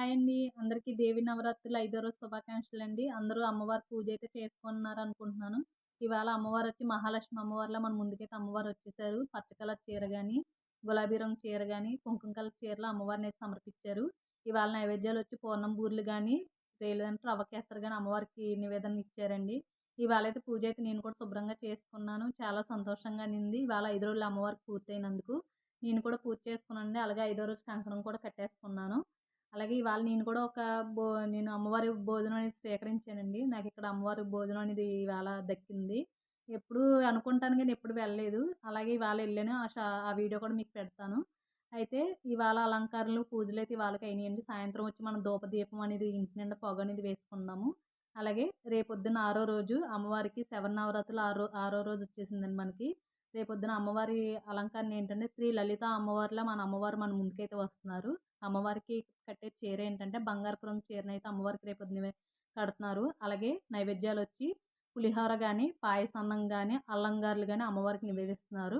Hi అండి. అందరికీ దేవి నవరాత్రులు 5వ రోజు శుభాకాంక్షలండి. అందరూ అమ్మవారి పూజ అయితే చేసుకుంటున్నారనుకుంటున్నాను. ఇవాళ అమ్మవారొచ్చి మహాలక్ష్మి అమ్మవారిలా మన ముందుకైతే అమ్మవారొచ్చేసారు. పచ్చ కలర్ చీర గాని, గులాబీ రంగు చీర గాని, కుంకుమ కలర్ చీరలో అమ్మవారినైతే సమర్పించారు. ఇవాళ నైవేద్యాలొచ్చి పూర్ణం బూరెలు గాని, లేదంటే రవ్వ కేసరి గాని అమ్మవారికి నివేదన ఇచ్చారండి. ఇవాళైతే పూజ అయితే నేను కూడా శుభ్రంగా చేసుకున్నాను. చాలా సంతోషంగా అనింది. ఇవాళ 5 రోజులు అమ్మవారికి పూర్తయినందుకు. నేను కూడా పూజ చేసుకున్నానండి. అలాగే 5వ రోజు కంకణం కూడా కట్టేసుకున్నాను. అలాగే ఇవాళ నేను కూడా బో నేను అమ్మవారి భోజనం అనేది స్వీకరించానండి. నాకిక్కడ అమ్మవారి భోజనం అనేది ఇవాళ దక్కింది. ఎప్పుడూ అనుకుంటాను గానీ ఎప్పుడు వెళ్ళలేదు. అలాగే ఇవాళ ఎళ్ళాను. ఆ వీడియో కూడా మీకు పెడతాను. అయితే ఇవాళ అలంకారాలు, పూజలైతే ఇవాళకి అయినియండి. సాయంత్రం వచ్చి మనం ధూపదీపం అనేది ఇంటి నిండా పొగనేది వేసుకున్నాము. అలాగే రేపొద్దున ఆరో రోజు అమ్మవారికి శరన్నవరాత్రులు ఆరో రోజు వచ్చేసిందండి మనకి. రేపొద్దున అమ్మవారి అలంకరణ ఏంటంటే శ్రీ లలిత అమ్మవారిలా మన అమ్మవారు మన ముందుకైతే వస్తున్నారు. అమ్మవారికి కట్టే చీర ఏంటంటే బంగారపు రంగు చీరనైతే అమ్మవారికి రేపొద్దున కడుతున్నారు. అలాగే నైవేద్యాలొచ్చి పులిహోర గాని, పాయసాన్నం గాని, అల్లంగారులు గాని అమ్మవారికి నివేదిస్తున్నారు.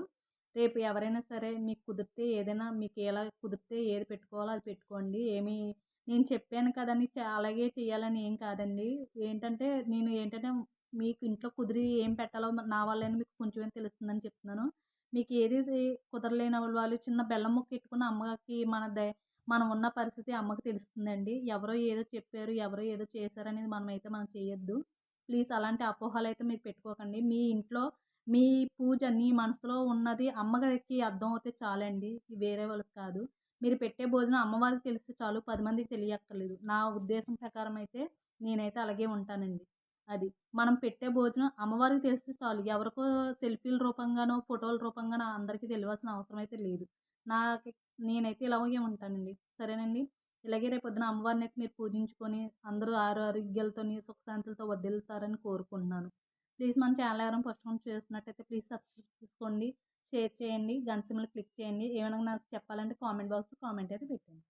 రేపు ఎవరైనా సరే మీకు కుదిరితే ఏదైనా మీకు ఎలా కుదిరితే ఏది పెట్టుకోవాలో అది పెట్టుకోండి. నేను చెప్పాను కదని అలాగే చేయాలని ఏం కాదండి. ఏంటంటే మీకు ఇంట్లో కుదిరి ఏం పెట్టాలో నా వల్లైనా మీకు కొంచెమైనా తెలుస్తుందని చెప్తున్నాను. మీకు ఏది కుదరలేని వాళ్ళు చిన్న బెల్లం ముక్క ఎట్టుకున్న అమ్మకి మనం ఉన్న పరిస్థితి అమ్మకి తెలుస్తుందండి. ఎవరో ఏదో చెప్పారు, ఎవరో ఏదో చేశారనేది మనం చేయొద్దు. ప్లీజ్ అలాంటి అపోహలైతే మీరు పెట్టుకోకండి. మీ ఇంట్లో మీ పూజ మీ మనసులో ఉన్నది అమ్మగారికి అర్థమవుతే చాలండి. వేరే వాళ్ళకి కాదు. మీరు పెట్టే భోజనం అమ్మవారికి తెలిస్తే చాలు. 10 మందికి తెలియక్కర్లేదు. నా ఉద్దేశం ప్రకారం అయితే నేనైతే అలాగే ఉంటానండి. అది. మనం పెట్టే భోజనం అమ్మవారికి తెలిస్తే చాలు. ఎవరికో సెల్ఫీల రూపంగానో, ఫోటోల రూపంగానో అందరికీ తెలియాల్సిన అవసరం అయితే లేదు. నాకి నేనైతే ఇలాగే ఉంటానండి. సరేనండి. ఇలాగే రేపొద్దున అమ్మవారినైతే మీరు పూజించుకొని అందరూ ఆరోగ్యాలతోని, సుఖశాంతులతో వర్ధిల్లుతారని కోరుకుంటున్నాను. ప్లీజ్ మన ఛానల్ ఎవరైనా ఫస్ట్ టైం చూస్తున్నట్టయితే ప్లీజ్ సబ్స్క్రైబ్ చేసుకోండి, షేర్ చేయండి, గంట సింబల్ క్లిక్ చేయండి. ఏమైనా నాకు చెప్పాలంటే కామెంట్ బాక్స్‌లో కామెంట్ అయితే పెట్టండి.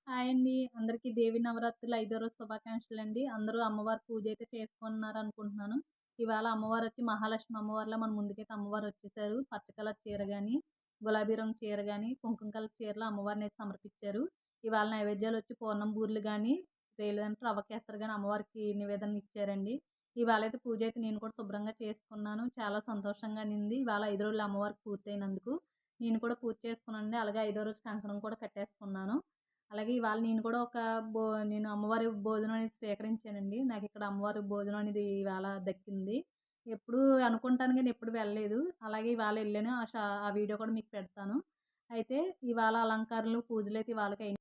హాయ్ అండి. అందరికీ దేవి నవరాత్రులు 5వ రోజు శుభాకాంక్షలండి. అందరూ అమ్మవారి పూజ అయితే చేసుకుంటున్నారనుకుంటున్నాను. ఇవాళ అమ్మవారొచ్చి మహాలక్ష్మి అమ్మవారిలా మన ముందుకైతే అమ్మవారొచ్చేసారు. పచ్చ కలర్ చీర గాని, గులాబీ రంగు చీర గాని, కుంకుమ కలర్ చీరలో అమ్మవారినైతే సమర్పించారు. ఇవాళ నైవేద్యాలొచ్చి పూర్ణం బూరెలు గాని, లేదంటే రవ్వ కేసరి గాని అమ్మవారికి నివేదన ఇచ్చారండి. ఇవాళైతే పూజ అయితే నేను కూడా శుభ్రంగా చేసుకున్నాను. చాలా సంతోషంగా అనింది. ఇవాళ 5 రోజులు అమ్మవారికి పూర్తయినందుకు. నేను కూడా పూజ చేసుకున్నానండి. అలాగే 5వ రోజు కంకణం కూడా కట్టేసుకున్నాను. అలాగే ఇవాళ నేను కూడా నేను అమ్మవారి భోజనం అనేది స్వీకరించానండి. నాకిక్కడ అమ్మవారి భోజనం అనేది ఇవాళ దక్కింది. ఎప్పుడూ అనుకుంటాను గానీ ఎప్పుడు వెళ్ళలేదు. అలాగే ఇవాళ ఎళ్ళాను. ఆ వీడియో కూడా మీకు పెడతాను. అయితే ఇవాళ అలంకారాలు, పూజలైతే ఇవాళకి అయినాయి.